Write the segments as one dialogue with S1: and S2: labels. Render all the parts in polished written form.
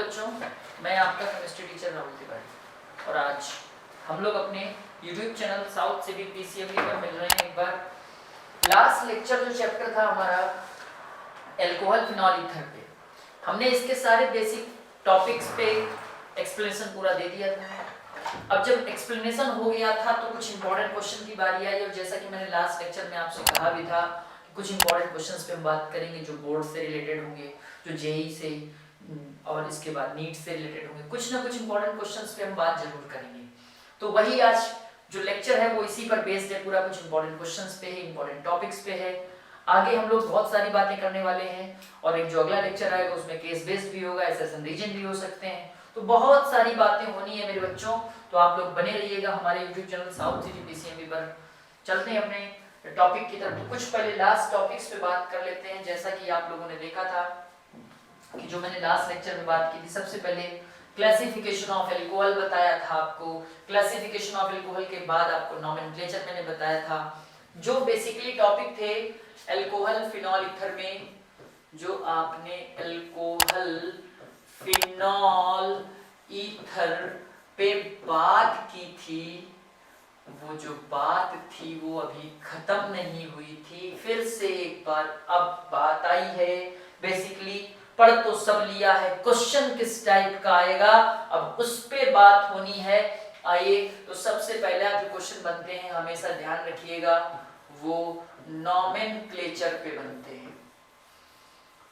S1: बच्चों, मैं आपका केमिस्ट्री टीचर राहुल तिवारी और आज हम लोग अपने YouTube channel south city PCMB पर मिल रहे हैं। एक बार लास्ट लेक्चर जो चैप्टर था हमारा अल्कोहल फिनॉल ईथर पे, हमने इसके सारे बेसिक टॉपिक्स पे एक्सप्लेनेशन पूरा दे दिया था। अब जब एक्सप्लेनेशन हो गया था तो कुछ इंपॉर्टेंट क्वेश्चन की बारी आई और जैसा कि मैंने लास्ट लेक्चर में आपसे कहा भी था कि कुछ इंपॉर्टेंट क्वेश्चंस पे हम बात करेंगे जो बोर्ड से रिलेटेड होंगे, जो जेई से और इसके बाद नीट से रिलेटेड होंगे। कुछ ना कुछ इंपॉर्टेंट क्वेश्चंस पे हम बात जरूर करेंगे। तो वही आज जो लेक्चर है वो इसी पर बेस्ड है, पूरा कुछ इंपॉर्टेंट क्वेश्चंस पे है, इंपॉर्टेंट टॉपिक्स पे है। आगे हम लोग बहुत सारी बातें करने वाले हैं और एक जो अगला लेक्चर आएगा उसमें केस बेस्ड भी होगा, एसेशन रीजन भी हो सकते हैं। तो बहुत सारी बातें होनी है मेरे बच्चों, तो आप लोग बने रहिएगा हमारे YouTube channel south city PCMB पर। चलते हैं अपने टॉपिक की तरफ। तो कुछ पहले लास्ट टॉपिक्स पे बात कर लेते हैं। जैसा कि आप लोगों ने देखा था कि जो मैंने लास्ट लेक्चर में बात की थी, सबसे पहले क्लासिफिकेशन ऑफ अल्कोहल बताया था आपको। क्लासिफिकेशन ऑफ अल्कोहल के बाद आपको नॉमेनक्लेचर मैंने बताया था। जो बेसिकली टॉपिक थे अल्कोहल फिनॉल ईथर में, जो आपने अल्कोहल फिनॉल ईथर पे बात की थी, वो जो बात थी वो अभी खत्म नहीं हुई थी। फिर से एक बार अब बात आई है। बेसिकली पढ़ तो सब लिया है, क्वेश्चन किस टाइप का आएगा अब उस पे बात होनी है। आइए, तो सबसे पहला जो क्वेश्चन बनते हैं हमेशा ध्यान रखिएगा, वो नॉमेनक्लेचर पे बनते हैं।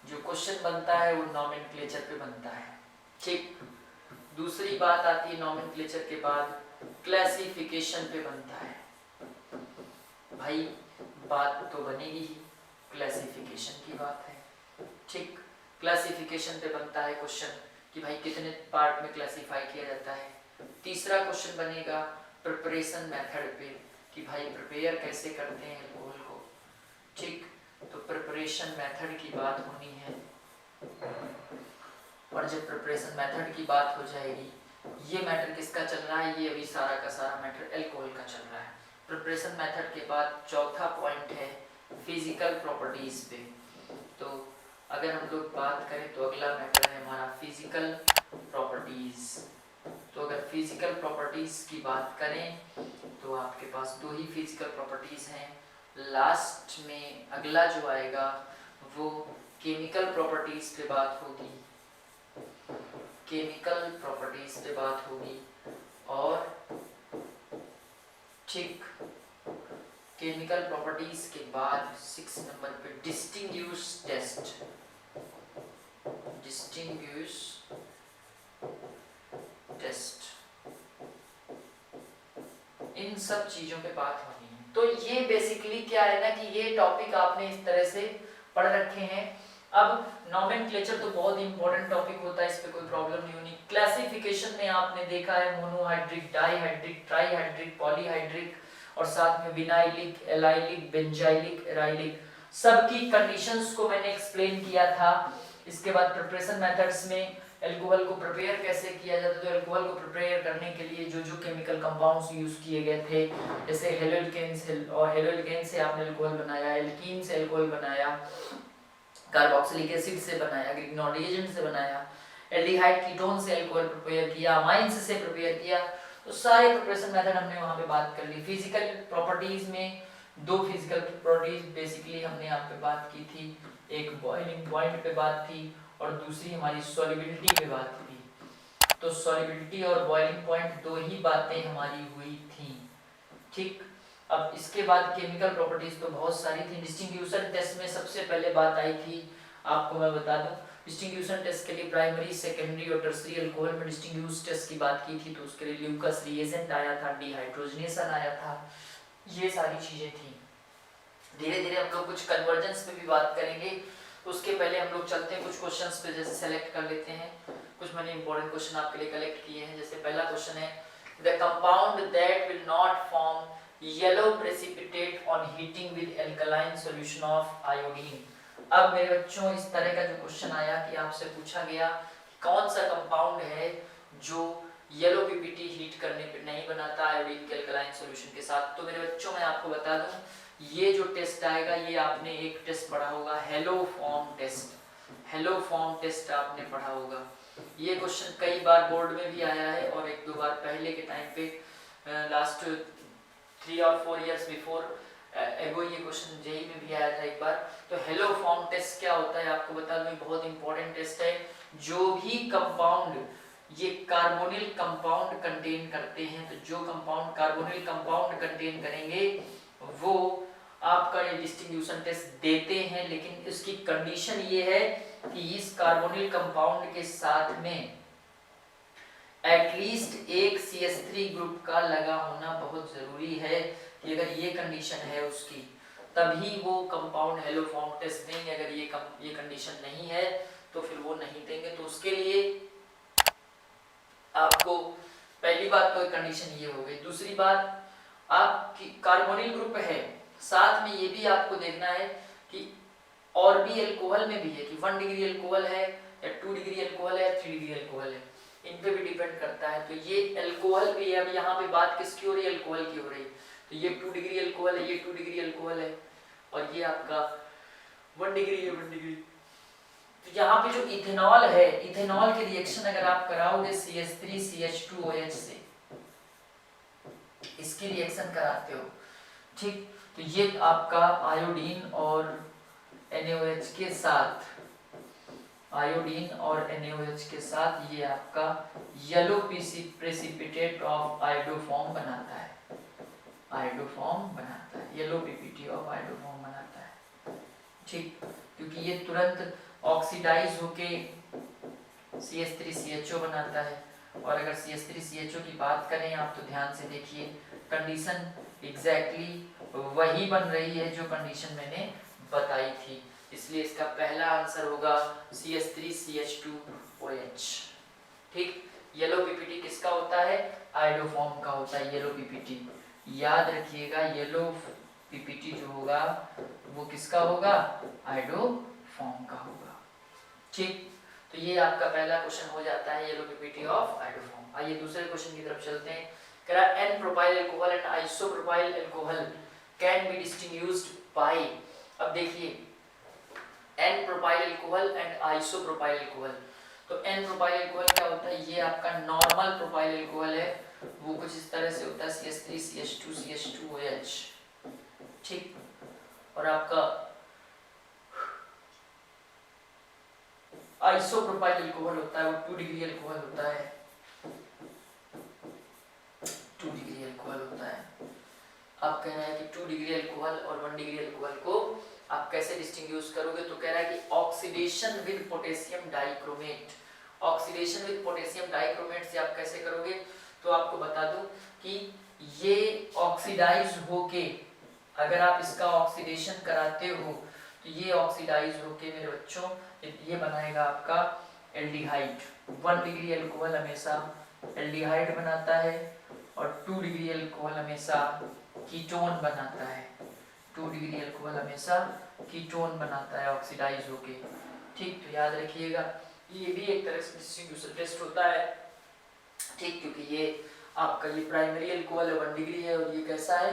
S1: जो क्वेश्चन बनता है वो नॉमेनक्लेचर पे बनता है, ठीक। दूसरी बात आती है नॉमेनक्लेचर के बाद क्लासिफिकेशन पे बनता है। भाई बात तो बनेगी ही, क्लासिफिकेशन की बात है, ठीक। क्लासिफिकेशन पे बनता है क्वेश्चन कि भाई कितने पार्ट में क्लासिफाई किया जाता है। तीसरा क्वेश्चन बनेगा प्रिपरेशन मेथड पे कि भाई प्रिपेयर कैसे करते हैं अल्कोहल को, ठीक। तो प्रिपरेशन मेथड की बात होनी है और जब प्रिपरेशन मेथड की बात हो जाएगी, ये मैटर किसका चल रहा है, ये अभी सारा का सारा मैटर अल्कोहल का चल रहा है। प्रिपरेशन मेथड के बाद चौथा पॉइंट है फिजिकल प्रॉपर्टीज पे। तो अगर हम लोग बात करें तो अगला मैटर है हमारा फिजिकल प्रॉपर्टीज। तो अगर फिजिकल प्रॉपर्टीज की बात करें तो आपके पास दो ही फिजिकल प्रॉपर्टीज हैं। लास्ट में अगला जो आएगा वो केमिकल प्रॉपर्टीज पे बात होगी, केमिकल प्रॉपर्टीज पे बात होगी। और ठीक, केमिकल प्रॉपर्टीज के बाद 6 नंबर पे डिस्टिंग्विश टेस्ट, डिस्टिंग्विश टेस्ट, इन सब चीजों पे बात होनी है। तो ये बेसिकली क्या है ना कि ये टॉपिक आपने इस तरह से पढ़ रखे हैं। अब नॉमेनक्लेचर तो बहुत इंपॉर्टेंट टॉपिक होता है, इस पे कोई प्रॉब्लम नहीं होनी। क्लासिफिकेशन में आपने देखा है मोनोहाइड्रिक, डाईहाइड्रिक, ट्राईहाइड्रिक, पॉलीहाइड्रिक और साथ में विनाइलिक, एलाइलिक, बेंजाइलिक, एराइलिक, सबकी कंडीशंस को मैंने एक्सप्लेन किया था। इसके बाद प्रिपरेशन मेथड्स में अल्कोहल को प्रिपेयर कैसे किया जाता है, तो अल्कोहल को प्रिपेयर करने के लिए जो जो केमिकल कंपाउंड्स यूज किए गए थे, जैसे हेलोएल्केन और हेलोएल्केन से आपने अल्कोहल बनाया, एल्कीन से अल्कोहल बनाया, कार्बोक्सिलिक एसिड से बनाया, ग्रिग्नॉल रिएजेंट से बनाया, एल्डिहाइड कीटोन से अल्कोहल प्रिपेयर किया, अमाइंस से प्रिपेयर किया। तो सारे प्रिपरेशन मेथड हमने वहां पे बात कर ली। फिजिकल प्रॉपर्टीज में दो फिजिकल प्रॉपर्टीज बेसिकली हमने यहाँ पे बात की थी, एक बॉइलिंग पॉइंट पे बात थी और दूसरी हमारी सॉल्युबिलिटी पे बात थी। तो सॉल्युबिलिटी और बॉइलिंग पॉइंट दो ही बातें हमारी हुई थी, ठीक। अब इसके बाद केमिकल प्रॉपर्टीज तो बहुत सारी थी। डिस्टिंग्विशन टेस्ट में सबसे पहले बात आई थी, आपको मैं बता दूं, डिस्टिंग्विशन टेस्ट के लिए प्राइमरी, सेकेंडरी और टर्सरी अल्कोहल में डिस्टिंग्विश टेस्ट की बात की थी। तो उसके लिए ल्यूकस रिएजेंट आया था, डिहाइड्रोजनेशन आया था, ये सारी चीजें थी। धीरे धीरे हम लोग कुछ कन्वर्जेंस पे भी बात करेंगे। उसके पहले हम लोग चलते हैं कुछ क्वेश्चंस पे, जैसे सेलेक्ट कर लेते हैं। कुछ मैंने इंपॉर्टेंट क्वेश्चन आपके लिए कलेक्ट किए हैं। जैसे पहला क्वेश्चन है, the compound that will not form yellow precipitate on heating with alkaline solution of iodine. अब मेरे बच्चों इस तरह का जो क्वेश्चन आया कि आपसे पूछा गया कौन सा कंपाउंड है जो येलो पीपीटी हीट करने पे नहीं बनाता आयोडीन के एल्कलाइन सॉल्यूशन के साथ। तो मेरे बच्चों मैं आपको बता दूं, ये जो टेस्ट आएगा ये आपने एक टेस्ट पढ़ा होगा, haloform test. Haloform test आपने पढ़ा होगा। ये क्वेश्चन कई बार बोर्ड में भी आया है और एक दो बार पहले के टाइम पे लास्ट 3 और 4 इयर्स बिफोर एगो ये क्वेश्चन जेई में भी आया था एक बार। तो हेलो फॉर्म टेस्ट क्या होता है आपको बता दूं, बहुत इंपॉर्टेंट टेस्ट है। जो भी कंपाउंड ये कार्बोनिल कंपाउंड कंटेन करते हैं, तो जो कंपाउंड कार्बोनिल कंपाउंड कंटेन करेंगे वो आपका ये डिस्ट्रीब्यूशन टेस्ट देते हैं, लेकिन इसकी कंडीशन ये है कि इस कार्बोनिल कंपाउंड के साथ में एटलीस्ट एक CH3 ग्रुप का लगा होना बहुत जरूरी है। कि अगर ये कंडीशन है उसकी, तभी वो कंपाउंड हेलो फॉर्म टेस्ट देंगे। अगर ये कंडीशन नहीं है तो फिर वो नहीं देंगे। तो उसके लिए आपको पहली बात तो कंडीशन ये हो गई। दूसरी बात, आपकी कार्बोनिल ग्रुप है, साथ में ये भी आपको देखना है कि और भी अल्कोहल में भी है कि 1 डिग्री अल्कोहल है या 2 डिग्री अल्कोहल है या 3 डिग्री अल्कोहल है, इन पे भी डिपेंड करता है। तो ये अल्कोहल भी है। अब यहाँ पे बात किसकी हो रही है, अल्कोहल की हो रही है। तो ये 2 डिग्री अल्कोहल है, ये 2 डिग्री अल्कोहल है और ये आपका 1 डिग्री है, 1 डिग्री। तो यहाँ पे जो इथेनॉल है, इथेनॉल की रिएक्शन अगर आप कराओगे CH3CH2OH से, इसकी रिएक्शन कराते हो, ठीक, तो ये आपका आयोडीन और NaOH के साथ, आयोडीन और NaOH के साथ ये आपका येलो प्रेसिपिटेट ऑफ आयोडोफॉर्म बनाता है, आयोडोफॉर्म बनाता है, येलो PPT ऑफ आयोडोफॉर्म बनाता है, ठीक, क्योंकि ये तुरंत ऑक्सीडाइज होके CH3CHO बनाता है। और अगर CH3CHO की बात करें आप तो ध्यान से देखिए, कंडीशन एग्जैक्टली वही बन रही है जो कंडीशन मैंने बताई थी, इसलिए इसका पहला आंसर होगा CH3CH2OH, ठीक। येलो PPT किसका होता है, आयोडोफॉर्म का होता है येलो PPT। याद रखिएगा येलो PPT जो होगा वो किसका होगा, आयोडोफॉर्म का होगा, ठीक। तो ये आपका पहला क्वेश्चन हो जाता है येलो PPT ऑफ आयोडोफॉर्म। आइए दूसरे क्वेश्चन की तरफ चलते हैं। कह रहा है N propyl alcohol and isopropyl alcohol can be distinguished by. अब देखिए N propyl alcohol and isopropyl alcohol. तो N-प्रोपाइल अल्कोहल क्या होता है, ये आपका नॉर्मल प्रोपाइल अल्कोहल है, वो कुछ इस तरह से होता है CH3CH2CH2OH, ठीक। और आपका आइसोप्रोपाइल अल्कोहल होता है वो 2 डिग्री अल्कोहल होता है, 2 डिग्री अल्कोहल होता है। आप कह रहे हैं कि 2 डिग्री अल्कोहल और 1 डिग्री अल्कोहल को आप कैसे डिस्टिंग्विश करोगे, तो कह रहा है कि oxidation with potassium dichromate, oxidation with potassium dichromate से आप कैसे करोगे। तो आपको बता दूं कि ये ऑक्सीडाइज होके, अगर आप इसका ऑक्सीडेशन कराते हो तो ये ऑक्सीडाइज होके मेरे बच्चों ये बनाएगा आपका एल्डिहाइड। 1 डिग्री अल्कोहल हमेशा एल्डिहाइड बनाता है और 2 डिग्री अल्कोहल हमेशा कीटोन बनाता है, 2 डिग्री अल्कोहल हमेशा कीटोन बनाता है ऑक्सीडाइज होके, ठीक। तो याद रखिएगा ये भी एक तरह से डिस्ट्रीब्यूशन टेस्ट होता है, ठीक, क्योंकि ये आपका ये प्राइमरी अल्कोहल है 1 डिग्री है और ये कैसा है,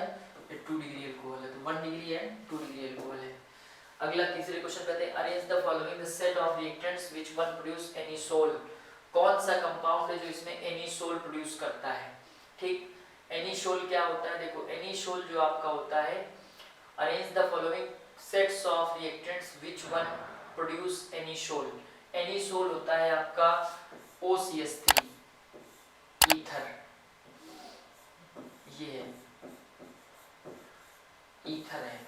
S1: ये 2 डिग्री अल्कोहल है, तो 1 डिग्री है 2 डिग्री अल्कोहल है। अगला तीसरे क्वेश्चन कहते हैं arrange the following the set of reactants which one produce anisole. कौन सा कंपाउंड है जो इसमें एनिसोल प्रोड्यूस करता है, ठीक। एनिसोल क्या होता है, देखो एनिसोल जो आपका होता है, arrange the following sets of reactants which one produce anisole. Anisole होता है आपका OCH3 ईथर, ये है ईथर है।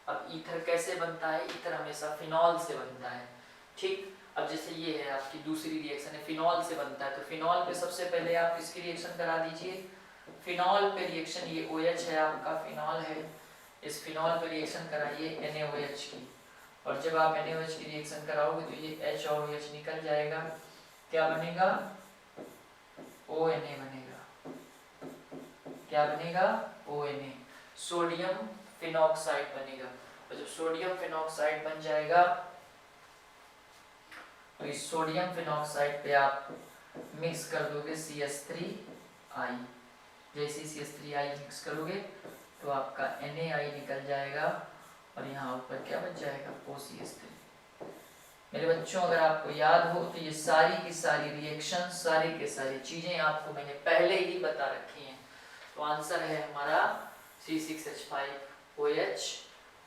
S1: अब ईथर कैसे बनता है, ईथर हमेशा फिनॉल से बनता है, ठीक। अब जैसे ये है आपकी दूसरी रिएक्शन है, फिनॉल से बनता है, तो फिनॉल पे सबसे पहले आप इसकी रिएक्शन करा दीजिए। फिनॉल पे रिएक्शन, ये OH है आपका, फिनॉल है, इस फिनॉल पे रिएक्शन कराइए NaOH की, और जब आप NaOH की रिएक्शन कराओगे तो ये H और OH निकल जाएगा, क्या बनेगा, ONA बनेगा, क्या बनेगा, ONA, सोडियम फिनॉक्साइड बनेगा। और जब सोडियम फिनॉक्साइड बन जाएगा तो इस सोडियम फिनॉक्साइड पे आप मिक्स कर दोगे CH3I, जैसे CH3I मिक्स करोगे तो आपका NaI निकल जाएगा और यहाँ ऊपर क्या बच जाएगा, OCH3। मेरे बच्चों अगर आपको याद हो तो ये सारी की सारी रिएक्शन, सारी की सारी चीजें आपको मैंने पहले ही बता रखी हैं। तो आंसर है हमारा C6H5OH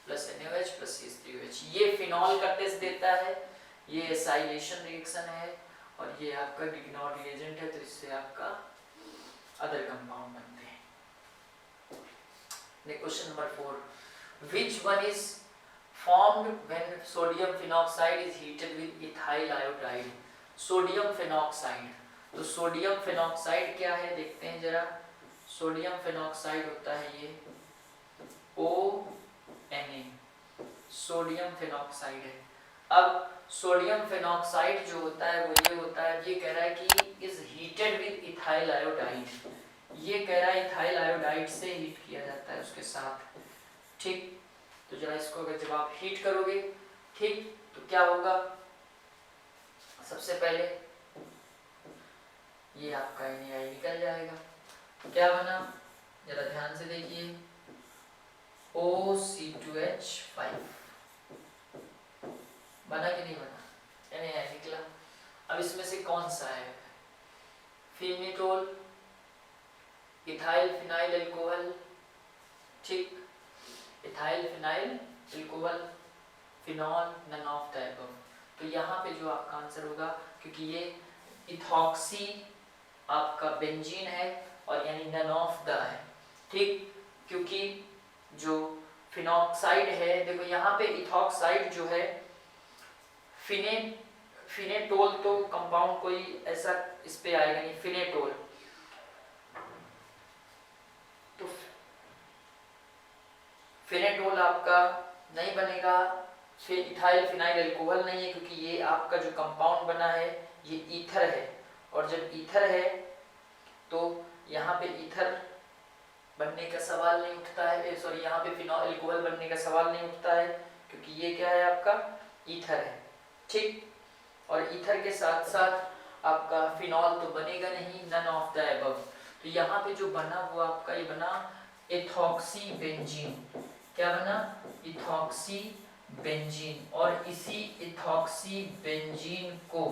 S1: plus NaOH plus CH3OH। ये फिनॉल का टेस्ट देता है, ये एसाइलेशन रिएक्शन है और ये आपका गिग्नॉर रिएजेंट है, तो इससे आपका अदर कंपाउंड बनते हैं। Question number 4, which one is formed when sodium phenoxide is heated with ethyl iodide। Sodium phenoxide, तो सोडियम फेनॉक्साइड क्या है देखते हैं जरा। सोडियम फेनॉक्साइड होता है ये ONA, सोडियम फेनॉक्साइड है। अब सोडियम फेनॉक्साइड जो होता है वो ये होता है, ये कह रहा है कि is heated with ethyl iodide, ये कह रहा है इथाइल आयोडाइड से हीट किया जाता है उसके साथ, ठीक। तो जरा इसको अगर जब आप हीट करोगे, ठीक, तो क्या होगा, सबसे पहले ये आपका NaI निकल जाएगा, क्या बना जरा ध्यान से देखिए, OC2H5 बना कि नहीं बना, NaI निकला। अब इसमें से कौन सा है, फिनिटोल, इथाइल फिनाइल अल्कोहल, ठीक, ethyl phenyl alcohol, phenol, none of the above. तो यहाँ पे जो आपका आंसर होगा, क्योंकि ये इथॉक्सी आपका बेंजीन है और यानी नन ऑफ द है, ठीक, क्योंकि जो फिनॉक्साइड है, देखो यहाँ पे इथॉक्साइड जो है, फिनेटोल तो कंपाउंड कोई ऐसा इस पे आएगा नहीं, फिनेटोल, तो फिनेटोल आपका नहीं बनेगा, फिर इथाइल फिनाइल अल्कोहल नहीं है, क्योंकि ये आपका जो कंपाउंड बना है ये ईथर है, और जब ईथर है तो यहाँ पे ईथर बनने का सवाल नहीं उठता है, सॉरी यहाँ पे फिनॉल अल्कोहल बनने का सवाल नहीं उठता है, क्योंकि ये क्या है आपका ईथर है, ठीक। और ईथर के साथ साथ आपका फिनॉल तो बनेगा नहीं, नन ऑफ द अबव। तो यहाँ पे जो बना वो आपका ये बना इथॉक्सी बेंजीन, क्या बना, इथॉक्सी बेंजीन, और इसी इथॉक्सी बेंजीन को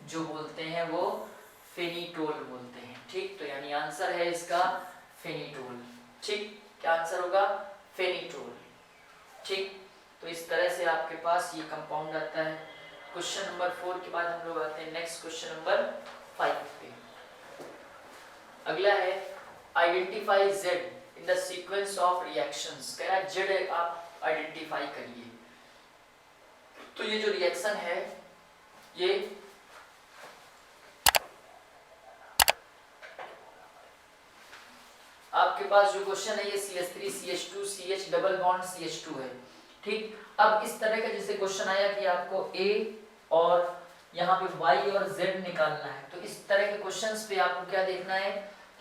S1: जो बोलते हैं वो फेनिटोल बोलते हैं, ठीक। तो यानी आंसर है इसका फेनिटोल, ठीक, क्या आंसर होगा, फेनिटोल, ठीक। तो इस तरह से आपके पास ये कंपाउंड आता है। क्वेश्चन नंबर 4 के बाद हम लोग आते हैं नेक्स्ट क्वेश्चन नंबर 5 पे। अगला है identify Z in the sequence of reactions, कह रहा है Z आप आइडेंटिफाई करिए। तो ये जो रिएक्शन है ये आपके पास जो क्वेश्चन है ये CH3 CH2 CH double bond CH2 है, ठीक। अब इस तरह का जैसे क्वेश्चन आया कि आपको A और यहाँ पे Y और Z निकालना है, तो इस तरह के क्वेश्चंस पे आपको क्या देखना है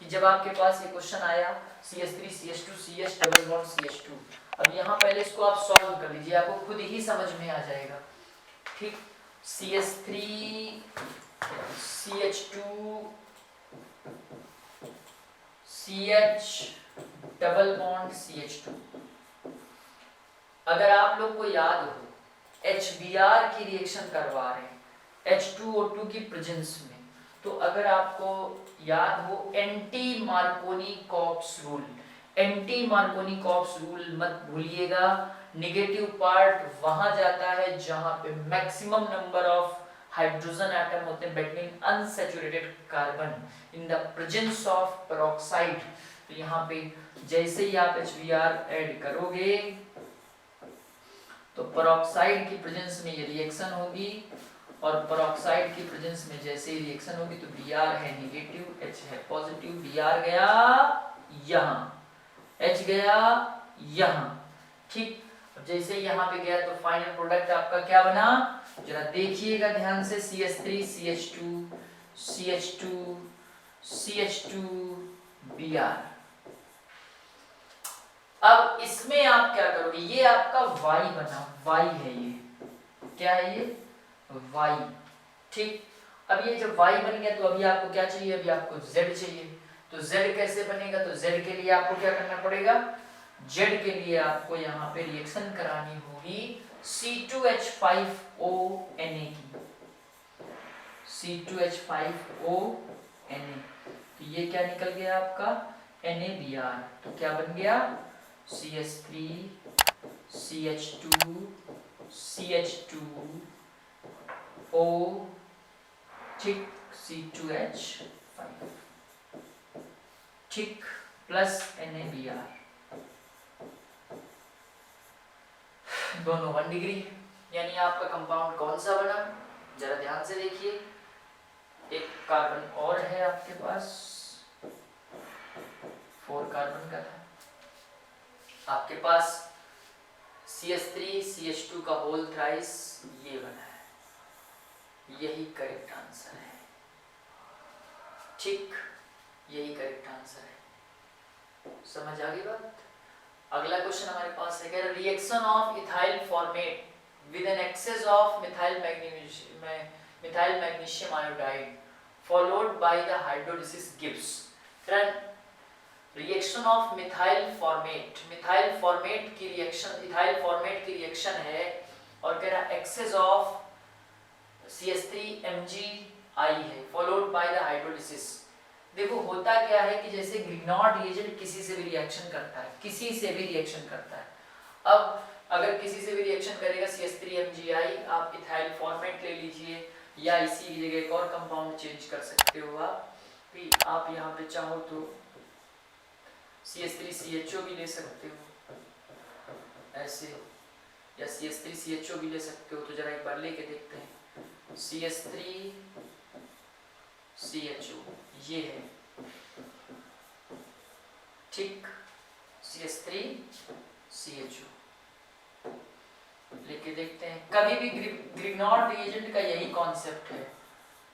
S1: कि जब आपके पास ये क्वेश्चन आया CH3 CH2 CH double bond CH2, अब यहाँ पहले इसको आप सॉल्व कर लीजिए, आपको खुद ही समझ में आ जाएगा, ठीक। CH3 CH2 CH double bond CH2, अगर आप लोग को याद हो HBr की रिएक्शन करवा रहे हैं H2O2 की प्रेजेंस में, तो अगर आपको याद हो anti Markovnikov's rule, anti Markovnikov's rule मत भूलिएगा। नेगेटिव पार्ट वहां जाता है जहां पे maximum number of hydrogen atom होते हैं between unsaturated carbon in the presence of peroxide. तो यहाँ पे जैसे ही आप HBr ऐड करोगे तो पेरोक्साइड की प्रेजेंस में ये रिएक्शन होगी, और पेरोक्साइड की प्रेजेंस में जैसे ही रिएक्शन होगी तो Br है नेगेटिव, H है पॉजिटिव, Br गया यहाँ, H गया यहाँ, ठीक। जैसे ही यहाँ पे गया तो फाइनल प्रोडक्ट आपका क्या बना, जरा देखिएगा ध्यान से, CH3 CH2 CH2 CH2 Br। अब इसमें आप क्या करोगे, ये आपका Y बना, Y है ये, क्या है ये Y, ठीक। अब ये जब Y बन गया तो अभी आपको क्या चाहिए, अभी आपको Z चाहिए। तो Z कैसे बनेगा, तो Z के लिए आपको क्या करना पड़ेगा, Z के लिए आपको यहाँ पे रिएक्शन करानी होगी C2H5ONa की, C2H5ONa, तो ये क्या निकल गया आपका NaBr, तो क्या बन गया CH3 CH2 CH2O ठीक C2H5 ठीक प्लस NaBr, दोनों 1 डिग्री, यानी आपका कंपाउंड कौन सा बना, जरा ध्यान से देखिए। एक कार्बन और है आपके पास, 4 कार्बन का था आपके पास, CH3 CH2 का होल थ्राइस ये बना है, यही करेक्ट आंसर है, ठीक यही करेक्ट आंसर है। समझ आ गई बात। अगला क्वेश्चन हमारे पास है, reaction of ethyl formate with an excess of methyl magnesium iodide followed by the hydrolysis gives. Reaction of methyl formate की रिएक्शन है और कह रहा एक्सेस ऑफ CH3MgI है फॉलोड बाय द हाइड्रोलिसिस। देखो होता क्या है कि जैसे ग्रिग्नॉर्ड रिएजेंट किसी से भी रिएक्शन करता है, अब अगर किसी से भी रिएक्शन करेगा CH3MgI, आप इथाइल फॉर्मेट ले लीजिए या इसी की जगह एक और कंपाउंड चेंज कर सकते हो आप यहाँ पे चाहो तो CH3CHO भी ले सकते हो ऐसे, या CH3CHO भी ले सकते हो। तो जरा एक बार लेके देखते हैं, CH3CHO ये है ठीक, CH3CHO लेके देखते हैं। कभी भी ग्रिग्नॉर्ड रिएजेंट का यही कॉन्सेप्ट है,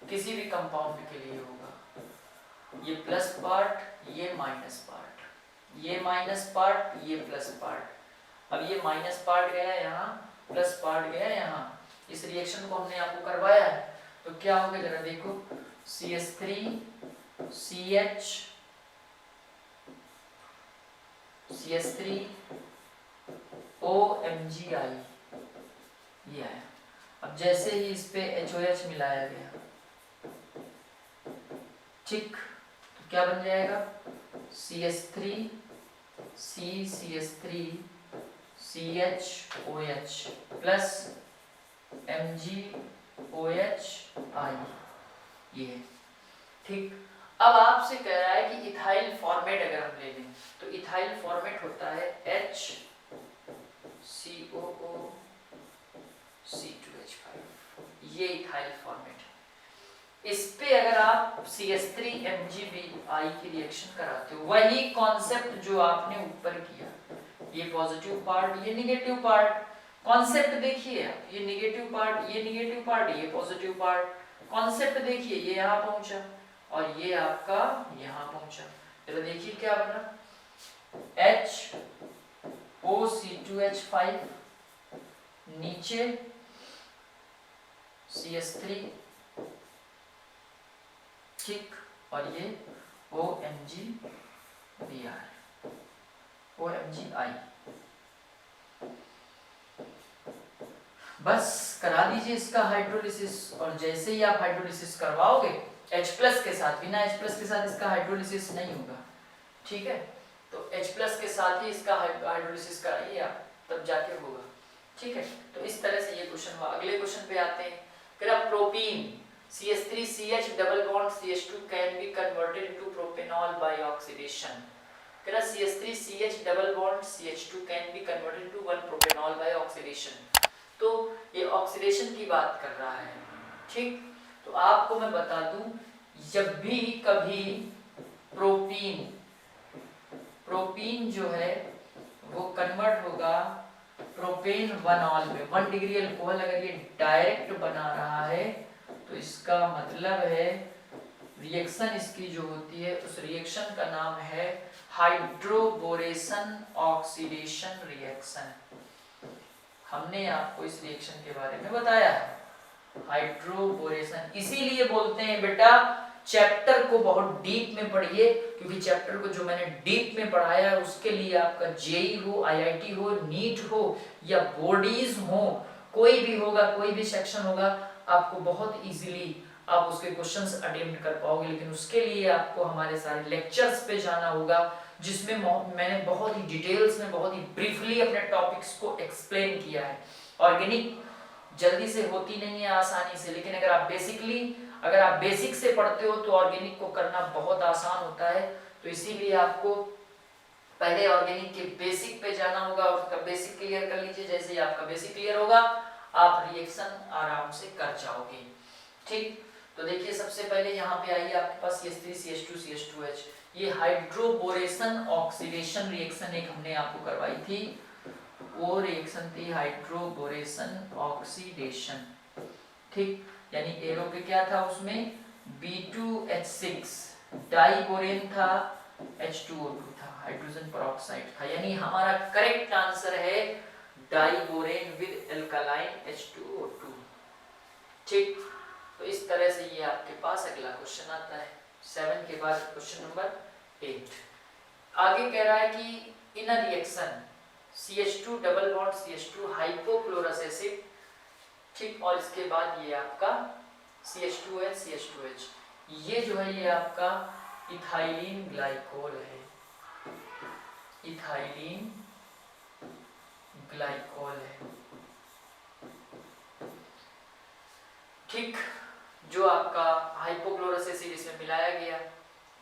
S1: किसी भी कंपाउंड के लिए होगा, ये प्लस पार्ट ये माइनस पार्ट, ये माइनस पार्ट ये प्लस पार्ट। अब ये माइनस पार्ट गया यहाँ, प्लस पार्ट गया यहाँ, इस रिएक्शन को हमने आपको करवाया है, तो क्या होगा जरा देखो, CH3OMgI ये आया। अब जैसे ही इस पे HOH मिलाया गया ठीक, तो क्या बन जाएगा CH3CH3CHOH प्लस MgOHI ये ठीक। अब आपसे कह रहा है कि इथाइल फॉर्मेट अगर हम ले लें तो इथाइल फॉर्मेट होता है HCOOC2H5, ये इथाइल फॉर्मेट है। इस पे अगर आप CH3MgBI की रिएक्शन कराते हो, वही कॉन्सेप्ट जो आपने ऊपर किया, ये पॉजिटिव पार्ट ये निगेटिव पार्ट, कॉन्सेप्ट देखिए आप, ये निगेटिव पार्ट ये पॉजिटिव पार्ट, कॉन्सेप्ट देखिए, ये यहाँ पहुंचा और ये आपका यहाँ पहुंचा। चलो देखिए क्या बना, HOC2H5 नीचे CH3 ठीक, और ये OMgI बस करा दीजिए इसका हाइड्रोलिसिस, और जैसे ही आप हाइड्रोलिसिस करवाओगे H+ के साथ, बिना H+ के साथ इसका हाइड्रोलिसिस नहीं होगा ठीक है, तो H+ के साथ ही इसका हाइड्रोलिसिस कराइए आप, तब जाके होगा ठीक है। तो इस तरह से ये क्वेश्चन हुआ। अगले क्वेश्चन पे आते हैं, propene CH3CH double bond CH2 can be converted into propanol by oxidation. CH3CH double bond CH2 can be converted into 1 propanol by oxidation. तो ये ऑक्सीडेशन की बात कर रहा है ठीक। तो आपको मैं बता दूं, जब भी कभी प्रोपीन जो है वो कन्वर्ट होगा प्रोपेन 1ऑल में, 1 डिग्री अल्कोहल अगर ये डायरेक्ट बना रहा है तो इसका मतलब है रिएक्शन इसकी जो होती है उस रिएक्शन का नाम है हाइड्रोबोरेशन ऑक्सीडेशन रिएक्शन। हमने आपको इस रिएक्शन के बारे में बताया है, हाइड्रोबोरेशन। इसीलिए बोलते हैं बेटा चैप्टर को बहुत डीप में पढ़िए, क्योंकि चैप्टर को जो मैंने डीप में पढ़ाया है उसके लिए आपका जेई हो, आईआईटी हो, नीट हो या बोर्डीज हो, कोई भी होगा, कोई भी सेक्शन होगा, आपको बहुत इजीली आप उसके क्वेश्चंस अटेम्प्ट कर पाओगे। लेकिन उसके लिए आपको हमारे सारे लेक्चर्स पे जाना होगा, जिसमें मैंने बहुत ही डिटेल्स में, बहुत ही ब्रीफली अपने टॉपिक्स को एक्सप्लेन किया है। ऑर्गेनिक जल्दी से होती नहीं है आसानी से, लेकिन अगर आप बेसिक से पढ़ते हो तो ऑर्गेनिक को करना बहुत आसान होता है। तो इसीलिए आपको पहले ऑर्गेनिक के बेसिक पे जाना होगा और उसका बेसिक क्लियर कर लीजिए। जैसे ही आपका बेसिक क्लियर होगा आप रिएक्शन आराम से कर जाओगे। ठीक, तो देखिए सबसे पहले यहाँ पे आइए, आपके पास CH3CH2CH2H, ये हाइड्रोबोरेशन ऑक्सीडेशन रिएक्शन एक हमने आपको करवाई थी, वो रिएक्शन थी हाइड्रोबोरेशन ऑक्सीडेशन। ठीक, यानी एरो पे क्या था, उसमें B2H6 डाइबोरेन था, H2O2 था, हाइड्रोजन पेरोक्साइड था, यानी हमारा करेक्ट आंसर है डाइबोरेन विद एल्कालाइन H2O2। ठीक, तो इस तरह से ये आपके पास अगला क्वेश्चन आता है 7 के बाद क्वेश्चन नंबर 8। आगे कह रहा है कि in a reaction CH2 double bond CH2 hypochlorous acid, ठीक, और इसके बाद ये आपका CH2H CH2H, ये जो है ये आपका इथाइलिन ग्लाइकोल है, इथाइलिन ग्लाइकोल है। ठीक, जो आपका हाइपोक्लोरस एसिड इसमें मिलाया गया,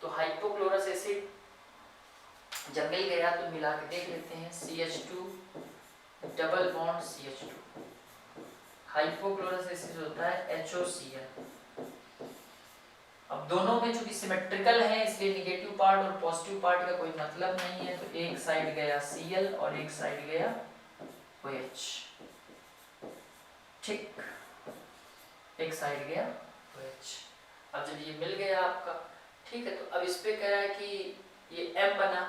S1: तो हाइपोक्लोरस एसिड जब मिल गया तो मिला के देख लेते हैं, CH2 double bond CH2, hypochlorous acid होता है HOCl। अब दोनों में चूंकि सिमेट्रिकल है इसलिए निगेटिव पार्ट और पॉजिटिव पार्ट का कोई मतलब नहीं है, तो एक साइड गया Cl और एक साइड गया OH। ठीक, एक साइड गया OH। अब जब ये मिल गया आपका, ठीक है, तो अब इस पे कह रहा है कि ये M बना।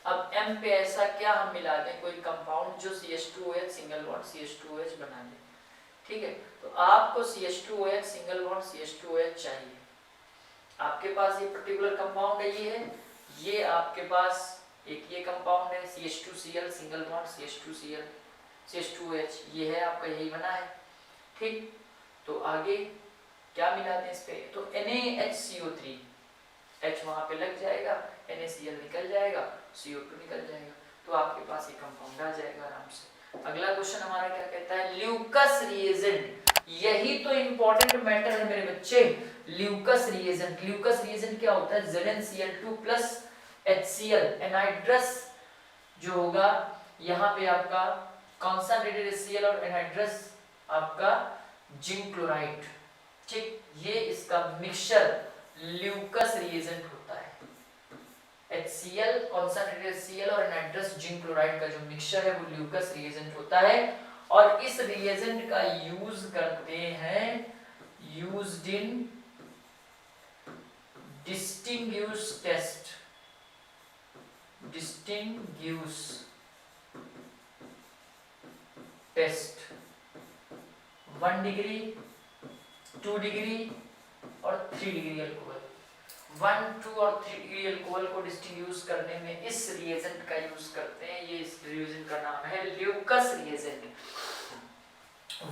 S1: अब M पे ऐसा क्या हम मिला दें, कोई कंपाउंड जो CH2OH सिंगल बॉन्ड CH2OH बना दे। ठीक है, तो आपको CH2OH सिंगल बॉन्ड CH2OH चाहिए। आपके पास ये पर्टिकुलर कंपाउंड है, ये है, ये आपके पास एक ये कंपाउंड है CH2Cl single bond CH2Cl CH2OH, ये है आपका, यही बना है। ठीक, तो आगे क्या मिलाते हैं इस पे, तो NaHCO3, H वहां पे लग जाएगा, NaCl निकल जाएगा, CO2 निकल जाएगा, तो आपके पास ये कंपाउंड आ जाएगा आराम से। अगला क्वेश्चन हमारा क्या कहता है, ल्यूकस रिएजेंट, यही तो इंपॉर्टेंट मैटर है मेरे बच्चे। ल्यूकस रिएजेंट, ल्यूकस रिएजेंट क्या होता है, ZnCl2 प्लस HCl, एनाइड्रस जो होगा यहाँ पे आपका कॉन्सन्ट्रेटेड HCl और एनाइड्रस आपका जिंक क्लोराइड। ठीक, ये इसका मिक्सचर ल्यूकस रिएजेंट होता है। HCl कॉन्सन्ट्रेटेड HCl और एनाइड्रस जिंक क्लोराइड का जो मिक्सचर है वो ल्यूकस रिएजेंट होता है, और इस रिएजेंट का यूज करते हैं, used in distinguish test, distinguish test 1 degree 2 degree और 3 डिग्री अल्कोहल, 1, 2 और 3 डिग्री अल्कोहल को डिस्टिंग्विश करने में इस रिएजेंट का यूज करते हैं। ये इस रिएजेंट का नाम है ल्यूकस रिएजेंट।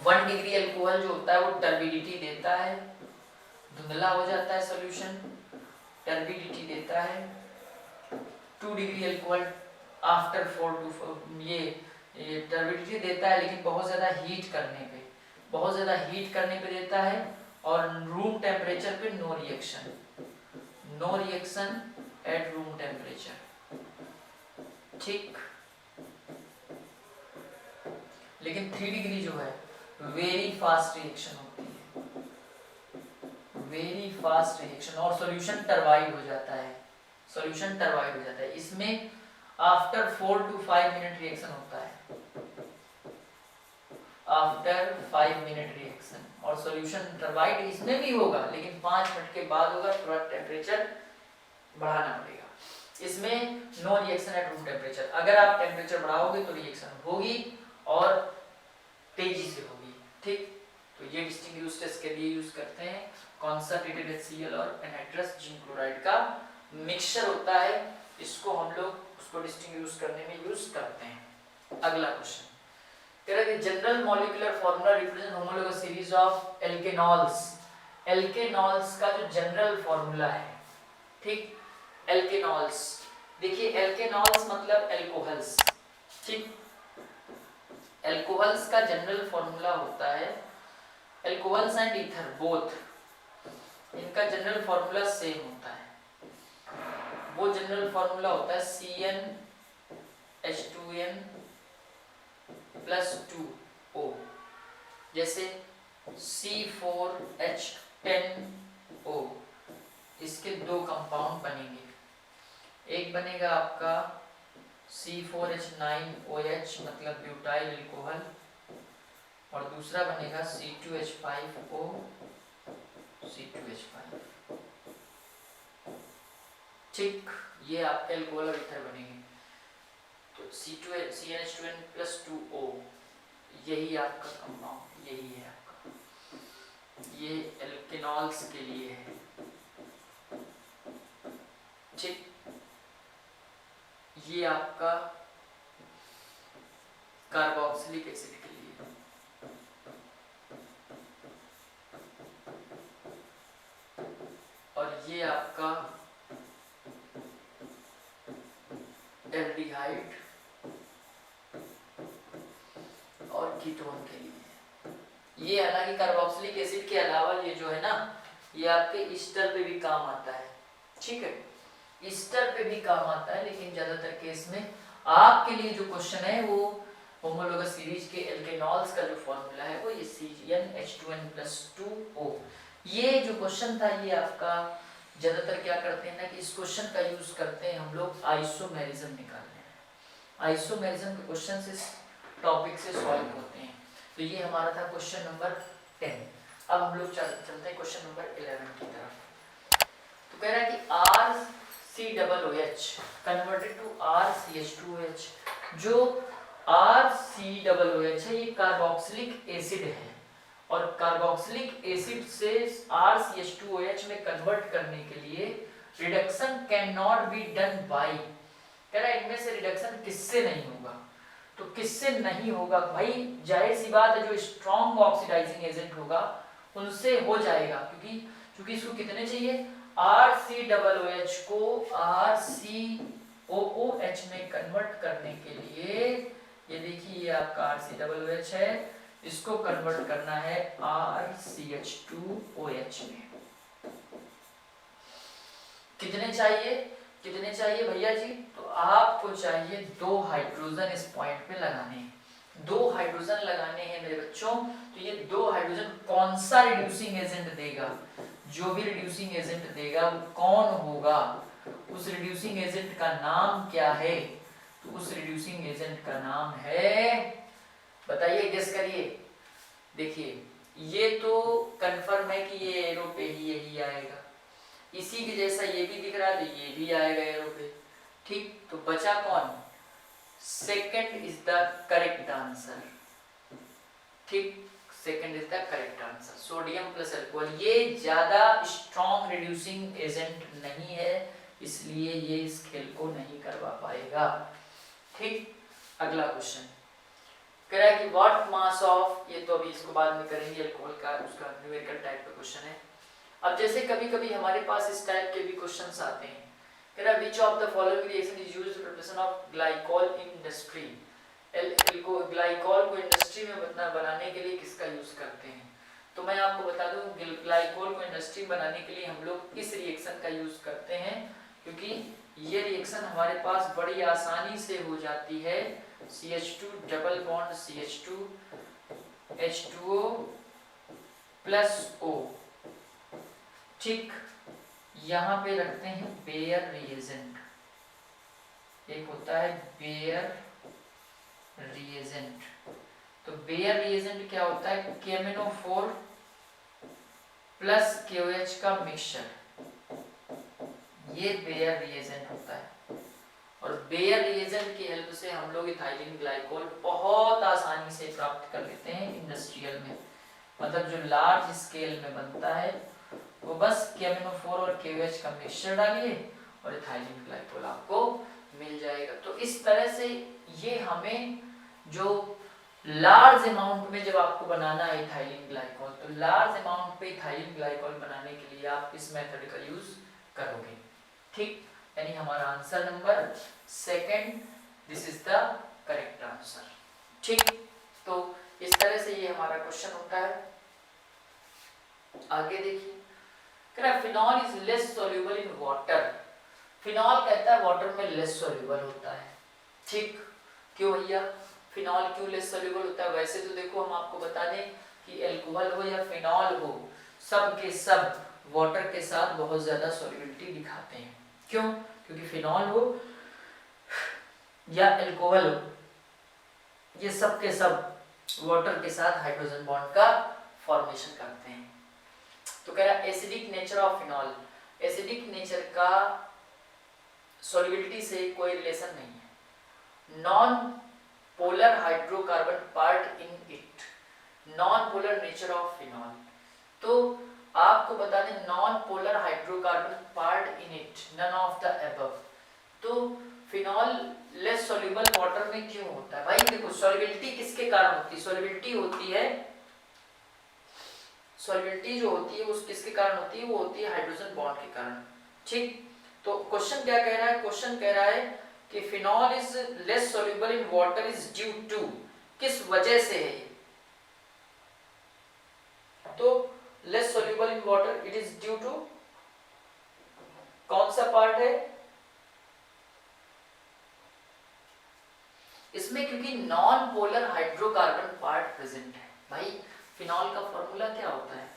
S1: 1 डिग्री अल्कोहल जो होता है वो टर्बिडिटी देता है, धुंधला हो जाता है सॉल्यूशन, टर्बिडिटी देता है। 2 डिग्री अल्कोहल आफ्टर 4 टू ये टर्बिडिटी देता है, लेकिन बहुत ज्यादा हीट करने पे, बहुत ज्यादा हीट करने पे देता है, और रूम टेम्परेचर पे no reaction, no reaction at room temperature. ठीक, लेकिन 3 डिग्री जो है वेरी फास्ट रिएक्शन होती है, वेरी फास्ट रिएक्शन, और सॉल्यूशन टर्बाइड हो जाता है, सॉल्यूशन टर्बाइड हो जाता है। इसमें आफ्टर 4 to 5 मिनट रिएक्शन होता है, आफ्टर 5 मिनट रिएक्शन, और सॉल्यूशन टर्बाइड इसमें भी होगा, लेकिन 5 मिनट के बाद होगा, थोड़ा टेम्परेचर बढ़ाना पड़ेगा। इसमें no reaction at room temperature, अगर आप टेम्परेचर बढ़ाओगे तो रिएक्शन होगी और तेजी से होगी। ठीक, तो ये डिस्टिंग्विश टेस्ट के लिए यूज करते हैं। कौन सा ट्रीटेड HCl और एनहाइड्रस जिंक क्लोराइड का मिक्सचर होता है, इसको हम लोग उसको डिस्टिंग्विश करने में यूज करते हैं। अगला क्वेश्चन कह रहा है कि general molecular formula represent homologous series of alkanols. Alkanols का जो जनरल फार्मूला है, ठीक, एल्केनॉल्स, देखिए एल्केनॉल्स मतलब एल्कोहल्स, ठीक, एल्कोहल्स का जनरल फार्मूला होता है, एल्कोहल्स एंड ईथर बोथ, इनका जनरल फार्मूला सेम होता है। वो जनरल फार्मूला होता है CnH2n प्लस 2O। जैसे C4H10O, इसके दो कंपाउंड बनेंगे, एक बनेगा आपका C4H9OH मतलब ब्यूटाइल अल्कोहल, और दूसरा बनेगा C2H5O C2H5, ठीक, ये आपके अल्कोहल और ईथर बनेंगे। तो CnH2n प्लस 2O, यही आपका कंपाउंड, यही है आपका, ये एल्केनॉल्स के लिए है, ठीक, ये आपका कार्बोक्सिलिक एसिड के लिए, और ये आपका एल्डिहाइड और कीटोन के लिए। ये हालांकि कार्बोक्सिलिक एसिड के अलावा ये जो है ना, ये आपके ईस्टर पे भी काम आता है, ठीक है, ईस्टर पे भी काम आता है, लेकिन ज्यादातर केस में आपके लिए जो क्वेश्चन है वो होमोलोगस सीरीज के एल्केनॉल्स का जो फॉर्मूला है वो ये CnH2n प्लस 2O। ये जो क्वेश्चन था ये आपका ज्यादातर क्या करते हैं ना कि इस क्वेश्चन का यूज करते हैं हम लोग आइसोमेरिज्म निकालने में। आइसोमेरिज्म के क्वेश्चन इस टॉपिक से सॉल्व होते हैं। तो ये हमारा था क्वेश्चन नंबर 10। अब हम लोग चलते हैं क्वेश्चन नंबर 11 की तरफ। तो कह रहा है कि RCOOH कन्वर्टेड टू RCH2OH। जो RCOOH है ये कार्बोक्सिलिक एसिड है, और कार्बोक्सिलिक एसिड से RCH2OH में कन्वर्ट करने के लिए reduction can not be done by, कह रहा है इनमें से रिडक्शन किससे नहीं होगा। तो किससे नहीं होगा भाई, जाहिर सी बात है जो स्ट्रॉन्ग ऑक्सीडाइजिंग एजेंट होगा उनसे हो जाएगा, क्योंकि इसको कितने चाहिए, RCOOH को RCOOH में कन्वर्ट करने के लिए, ये देखिए ये आपका RCOOH है, इसको कन्वर्ट करना है RCH2OH में। कितने चाहिए भैया जी, तो आपको चाहिए 2 हाइड्रोजन इस पॉइंट पे लगाने हैं, 2 हाइड्रोजन लगाने हैं मेरे बच्चों। तो ये 2 हाइड्रोजन कौन सा रिड्यूसिंग एजेंट देगा, जो भी रिड्यूसिंग एजेंट देगा वो कौन होगा, उस रिड्यूसिंग एजेंट का नाम क्या है, तो उस रिड्यूसिंग एजेंट का नाम है, बताइए, गेस करिए। देखिए ये तो कंफर्म है कि ये एरो पे ही यही आएगा, इसी के जैसा ये भी दिख रहा है तो ये भी आएगा एरो पे, ठीक। तो बचा कौन, second is the correct answer, ठीक, second is the correct answer, sodium plus alcohol. ये ज्यादा स्ट्रॉन्ग रिड्यूसिंग एजेंट नहीं है, इसलिए ये इस खेल को नहीं करवा पाएगा, ठीक। अगला क्वेश्चन कह रहा है कि व्हाट मास ऑफ, ये तो अभी इसको बाद में करेंगे, अल्कोहल का उसका न्यूमेरिकल टाइप का क्वेश्चन है। अब जैसे कभी कभी हमारे पास इस टाइप के भी क्वेश्चंस आते हैं, कह रहा है which of the following reaction is used for preparation of glycol in industry. Glycol को इंडस्ट्री में बनाने के लिए किसका यूज करते हैं, तो मैं आपको बता दूं ग्लाइकोल को इंडस्ट्री बनाने के लिए हम लोग इस रिएक्शन का यूज करते हैं, क्योंकि ये रिएक्शन हमारे पास बड़ी आसानी से हो जाती है। CH2 double bond CH2 H2O plus O, ठीक। यहाँ पे रखते हैं बेयर रिएजेंट, एक होता है बेयर रिएजेंट। तो बेयर रिएजेंट क्या होता है, KMnO4 प्लस KOH का मिक्सचर, ये बेयर रिएजेंट होता है। और बेयर रिएजेंट की हेल्प से हम लोग इथाइलिन ग्लाइकोल बहुत आसानी से प्राप्त कर लेते हैं इंडस्ट्रियल में, मतलब जो लार्ज स्केल में बनता है वो बस KMnO4 और KOH का मिक्सचर डालिए और इथाइलिन ग्लाइकोल आपको मिल जाएगा। तो इस तरह से ये हमें जो लार्ज अमाउंट में जब आपको बनाना है इथाइलिन ग्लाइकोल, तो लार्ज अमाउंट पे इथाइलिन ग्लाइकोल बनाने के लिए आप इस मेथड का यूज करोगे। ठीक, यानी हमारा answer number second, this is the correct answer. ठीक, तो इस तरह से ये हमारा क्वेश्चन होता है। आगे देखिए, phenol is less soluble in water. Phenol कहता है वाटर में लेस सॉल्युबल होता है। ठीक, क्यों भैया फिनॉल क्यों लेस सॉल्युबल होता है? वैसे तो देखो हम आपको बता दें कि अल्कोहल हो या फिनॉल हो, सब के सब वाटर के साथ बहुत ज्यादा सॉल्युबिलिटी दिखाते हैं। क्यों? क्योंकि फिनॉल हो या अल्कोहल हो, ये सब के सब वाटर के साथ हाइड्रोजन बॉन्ड का फॉर्मेशन करते हैं। तो कह रहा acidic nature of phenol, acidic nature का सॉल्युबिलिटी से कोई रिलेशन नहीं है। Non polar hydrocarbon part in it, non polar nature of phenol. तो आपको बता दें non polar hydrocarbon part in it, none of the above. तो फिनॉल लेस सॉल्युबल वाटर में क्यों होता है? भाई देखो सॉल्युबिलिटी किसके कारण होती है? सॉल्युबिलिटी होती है, सॉल्युबिलिटी जो होती है उस किसके कारण होती है? वो होती है हाइड्रोजन बॉन्ड के कारण। ठीक, तो क्वेश्चन क्या कह रहा है? क्वेश्चन कह रहा है कि phenol is less soluble in water is due to, किस वजह से है ये? तो less soluble in water it is due to कौन सा पार्ट है इसमें? क्योंकि non polar hydrocarbon part present है। भाई फिनॉल का फॉर्मूला क्या होता है?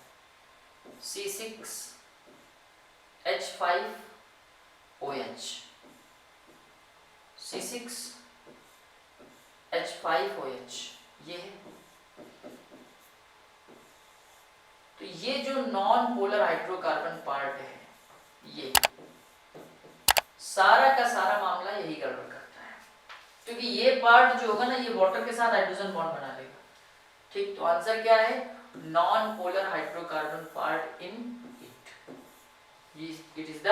S1: C6H5OH, C6H5OH ये है। तो ये जो नॉन पोलर हाइड्रोकार्बन पार्ट है, ये सारा का सारा मामला यही गड़बड़ करता है, क्योंकि ये पार्ट जो होगा ना ये वाटर के साथ हाइड्रोजन बॉन्ड बना लेगा। ठीक, तो आंसर क्या है? Non polar hydrocarbon part in it, it is the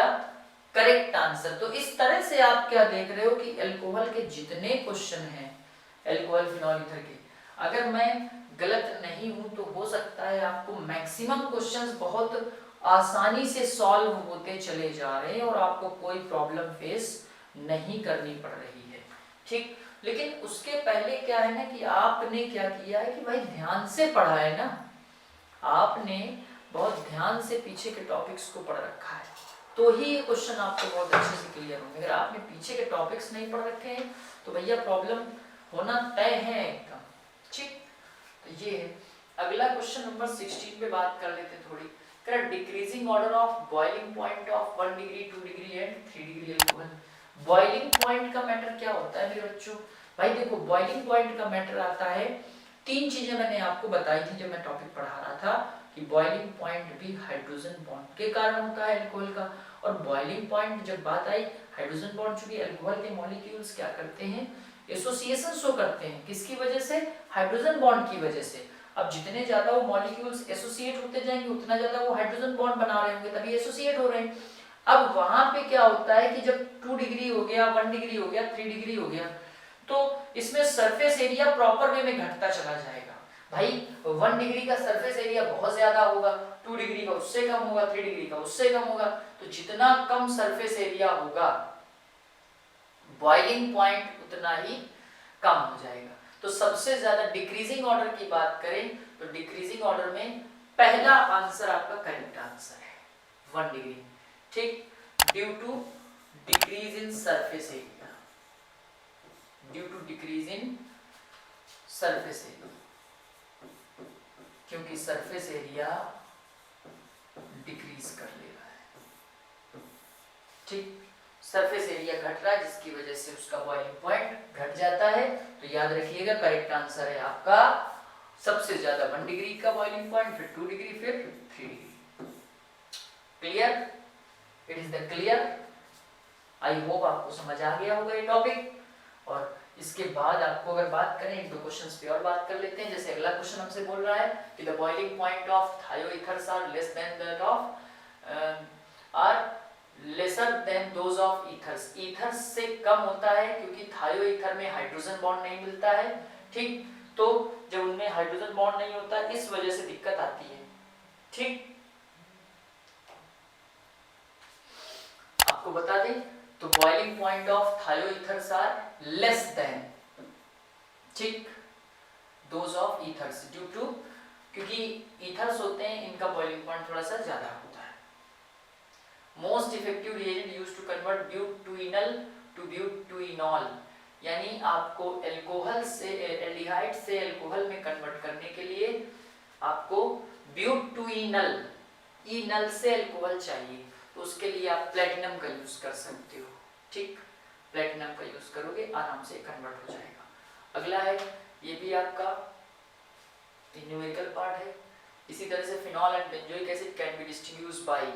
S1: correct answer. तो इस तरह से आप क्या देख रहे हो कि अल्कोहल के जितने क्वेश्चन हैं, अल्कोहल फिनॉल ईथर के, अगर मैं गलत नहीं हूं तो हो सकता है आपको मैक्सिमम क्वेश्चंस बहुत आसानी से सॉल्व होते चले जा रहे हैं और आपको कोई प्रॉब्लम फेस नहीं करनी पड़ रही है। ठीक, लेकिन उसके पहले क्या है ना कि आपने क्या किया है कि भाई ध्यान से पढ़ा है ना, आपने बहुत ध्यान से पीछे के टॉपिक्स को पढ़ रखा है, तो ही ये क्वेश्चन आपको बहुत अच्छे से क्लियर होंगे। अगर आपने पीछे के टॉपिक्स नहीं पढ़ रखे हैं तो भैया प्रॉब्लम होना तय है एकदम। ठीक, तो ये है। अगला क्वेश्चन नंबर 16 पे बात कर लेते थोड़ी। Decreasing order of boiling point of 1 degree 2 degree and 3 degree alcohol. Boiling point का मैटर क्या होता है मेरे बच्चों? भाई देखो बॉइलिंग पॉइंट का मैटर आता है, तीन चीजें मैंने आपको बताई थी जब मैं टॉपिक पढ़ा रहा था कि बॉइलिंग पॉइंट भी हाइड्रोजन बॉन्ड के कारण होता है अल्कोहल का। और बॉइलिंग पॉइंट जब बात आई हाइड्रोजन बॉन्ड, चूंकि अल्कोहल के मॉलिक्यूल्स क्या करते हैं, एसोसिएशन शो करते हैं, किसकी वजह से? हाइड्रोजन बॉन्ड की वजह से। अब जितने ज्यादा वो मॉलिक्यूल्स एसोसिएट होते जाएंगे उतना ज्यादा वो हाइड्रोजन बॉन्ड बना रहे होंगे, तभी एसोसिएट हो रहे हैं। अब वहां पे क्या होता है कि जब 2 डिग्री हो गया, 1 डिग्री हो गया, 3 डिग्री हो गया, तो इसमें सरफेस एरिया प्रॉपर वे में घटता चला जाएगा। भाई 1 डिग्री का सरफेस एरिया बहुत ज्यादा होगा, 2 डिग्री का उससे कम होगा, 3 डिग्री का उससे कम होगा। तो जितना कम सरफेस एरिया होगा बॉइलिंग पॉइंट उतना ही कम हो जाएगा। तो सबसे ज्यादा डिक्रीजिंग ऑर्डर की बात करें तो डिक्रीजिंग ऑर्डर में पहला आंसर आपका करेक्ट आंसर है 1 डिग्री। ठीक, due to decrease in surface area, due to decrease in surface area, क्योंकि सरफेस एरिया डिक्रीज कर ले रहा है। ठीक, सरफेस एरिया घट रहा है जिसकी वजह से उसका बॉइलिंग पॉइंट घट जाता है। तो याद रखिएगा करेक्ट आंसर है आपका सबसे ज्यादा 1 डिग्री का बॉइलिंग पॉइंट, फिर 2 डिग्री, फिर 3 degree. Clear? It is the clear. I hope आपको समझ आ गया होगा ये टॉपिक। और इसके बाद आपको अगर बात करें एक दो क्वेश्चंस पे और बात कर लेते हैं। जैसे अगला क्वेश्चन हमसे बोल रहा है कि the boiling point of thioethers are less than that of are lesser than those of ethers, ethers से कम होता है क्योंकि थायो ईथर में हाइड्रोजन बॉन्ड नहीं मिलता है, ठीक। तो जब उनमें हाइड्रोजन बॉन्ड नहीं होता इस वजह से दिक्कत आती है, ठीक। आपको बता दें तो boiling point of thioethers are less than, ठीक, those of ethers, due to, क्योंकि ईथर्स होते हैं इनका बॉइलिंग पॉइंट थोड़ा सा ज्यादा होता है। Most effective reagent used to convert butanol to butanol, यानी आपको अल्कोहल से एल्डिहाइड से अल्कोहल में कन्वर्ट करने के लिए आपको ब्यूटेनॉल, इनल से अल्कोहल चाहिए, तो उसके लिए आप प्लेटिनम का यूज कर सकते हो, ठीक। प्लेटिनम का यूज करोगे आराम से कन्वर्ट हो जाएगा। अगला है, ये भी आपका न्यूमेरिकल पार्ट है। इसी तरह से phenol and benzoic acid can be distinguished bye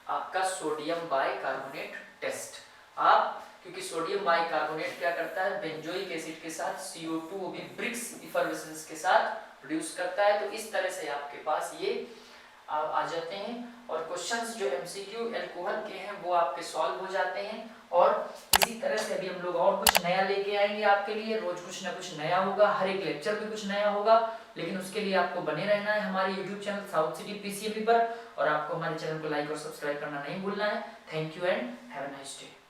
S1: आपका सोडियम बाइकार्बोनेट टेस्ट। आप क्योंकि सोडियम बाइकार्बोनेट क्या करता है, बेंजोइक एसिड के साथ CO2 वो भी ब्रिक्स इफर्वेसेंस के साथ प्रोड्यूस करता है, तो इस तरह से आपके पास ये आ जाते हैं। और क्वेश्चंस जो MCQ अल्कोहल के हैं वो आपके सॉल्व हो जाते हैं। और इसी तरह से अभी हम लोग और कुछ नया लेके आएंगे आपके लिए, रोज कुछ ना कुछ नया होगा, हर एक लेक्चर में कुछ नया होगा, लेकिन उसके लिए आपको बने रहना है हमारे YouTube channel south city PCMB पर, और आपको हमारे चैनल को लाइक और सब्सक्राइब करना नहीं भूलना है। Thank you and have a nice day.